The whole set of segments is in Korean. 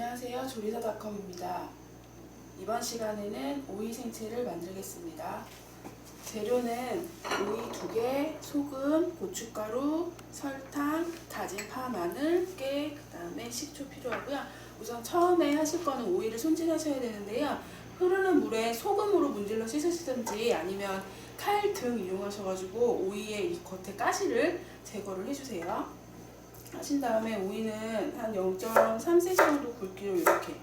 안녕하세요. 조리사닷컴입니다. 이번 시간에는 오이 생채를 만들겠습니다. 재료는 오이 2개, 소금, 고춧가루, 설탕, 다진 파, 마늘, 깨, 그 다음에 식초 필요하고요. 우선 처음에 하실 거는 오이를 손질하셔야 되는데요. 흐르는 물에 소금으로 문질러 씻으시든지 아니면 칼 등 이용하셔가지고 오이의 이 겉에 가시를 제거를 해주세요. 하신 다음에 오이는 한 0.3cm 정도 굵기로 이렇게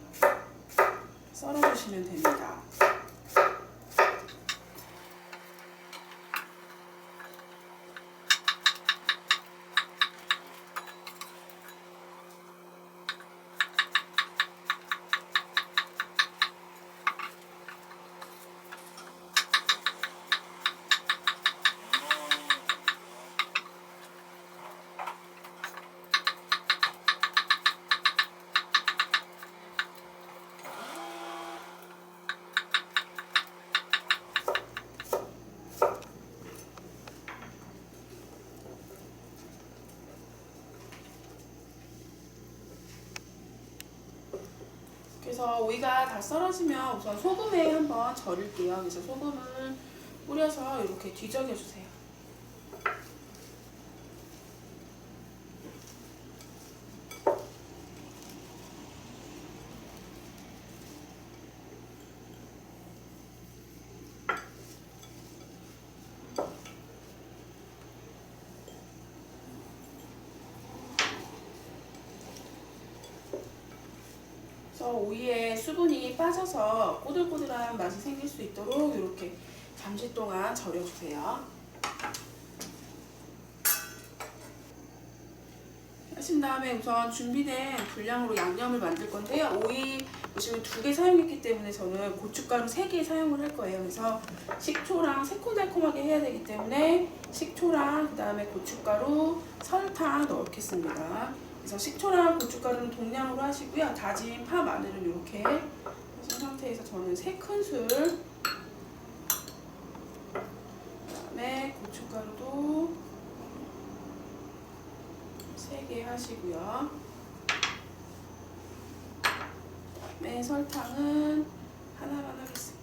썰어주시면 됩니다. 그래서 오이가 다 썰어지면 우선 소금에 한번 절일게요. 그래서 소금을 뿌려서 이렇게 뒤적여주세요. 그래서 오이에 수분이 빠져서 꼬들꼬들한 맛이 생길 수 있도록 이렇게 잠시 동안 절여주세요. 하신 다음에 우선 준비된 분량으로 양념을 만들 건데요. 오이 보시면 2개 사용했기 때문에 저는 고춧가루 3개 사용을 할 거예요. 그래서 식초랑 새콤달콤하게 해야 되기 때문에 식초랑 그 다음에 고춧가루, 설탕 넣겠습니다. 그래서 식초랑 고춧가루는 동량으로 하시고요. 다진 파, 마늘은 이렇게 하신 상태에서 저는 3큰술, 그 다음에 고춧가루도 3개 하시고요. 그다음에 설탕은 하나만 하겠습니다.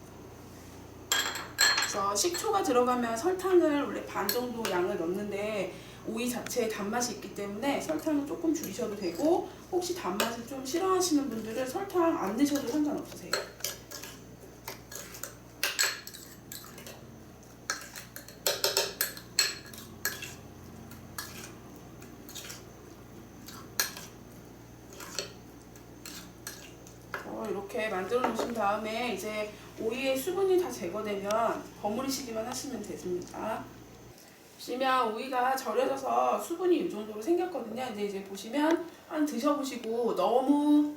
그래서 식초가 들어가면 설탕을 원래 반 정도 양을 넣는데 오이 자체에 단맛이 있기 때문에 설탕은 조금 줄이셔도 되고, 혹시 단맛을 좀 싫어하시는 분들은 설탕 안 넣으셔도 상관없으세요. 이렇게 만들어 놓으신 다음에 이제 오이의 수분이 다 제거되면 버무리시기만 하시면 됩니다. 보시면 오이가 절여져서 수분이 이 정도로 생겼거든요. 근데 이제 보시면 한 드셔보시고 너무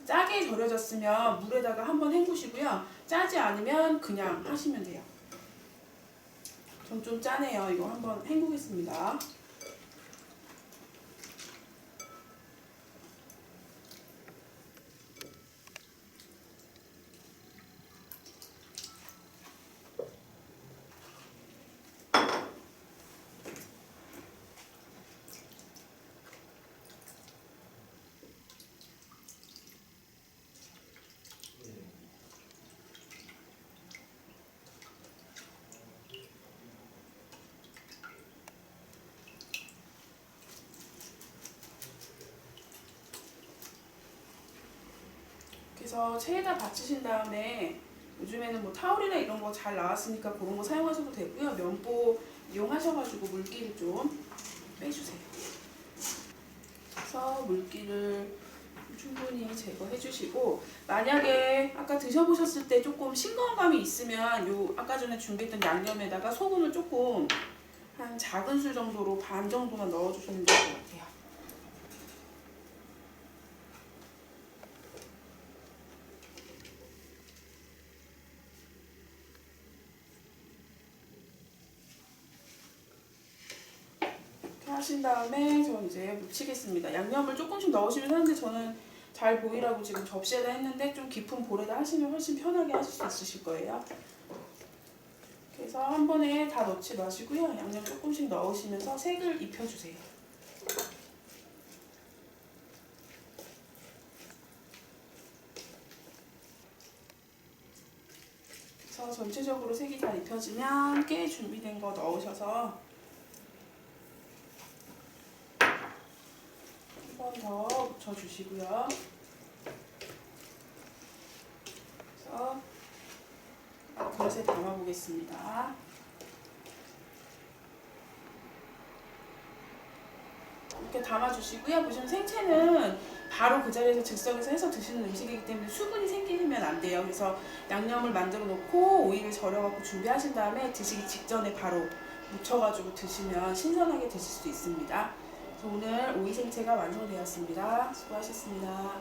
짜게 절여졌으면 물에다가 한번 헹구시고요. 짜지 않으면 그냥 하시면 돼요. 전 좀 짜네요. 이거 한번 헹구겠습니다. 그래서 체에다 받치신 다음에 요즘에는 뭐 타올이나 이런 거 잘 나왔으니까 그런 거 사용하셔도 되고요. 면보 이용하셔가지고 물기를 좀 빼주세요. 그래서 물기를 충분히 제거해 주시고, 만약에 아까 드셔보셨을 때 조금 싱거운 감이 있으면 요 아까 전에 준비했던 양념에다가 소금을 조금 한 작은 술 정도로 반 정도만 넣어주시면 될 것 같아요. 하신 다음에 저 이제 묻히겠습니다. 양념을 조금씩 넣으시면 하는데 저는 잘 보이라고 지금 접시에다 했는데 좀 깊은 볼에다 하시면 훨씬 편하게 하실 수 있으실 거예요. 그래서 한 번에 다 넣지 마시고요. 양념 조금씩 넣으시면서 색을 입혀주세요. 전체적으로 색이 잘 입혀지면 깨 준비된 거 넣으셔서 한 번 더 묻혀주시고요. 그래서 그릇에 담아 보겠습니다. 이렇게 담아주시고요. 보시면 생채는 바로 그 자리에서 즉석에서 해서 드시는 음식이기 때문에 수분이 생기면 안 돼요. 그래서 양념을 만들어 놓고 오이를 절여갖고 준비하신 다음에 드시기 직전에 바로 묻혀가지고 드시면 신선하게 드실 수 있습니다. 그래서 오늘 오이 생채가 완성되었습니다. 수고하셨습니다.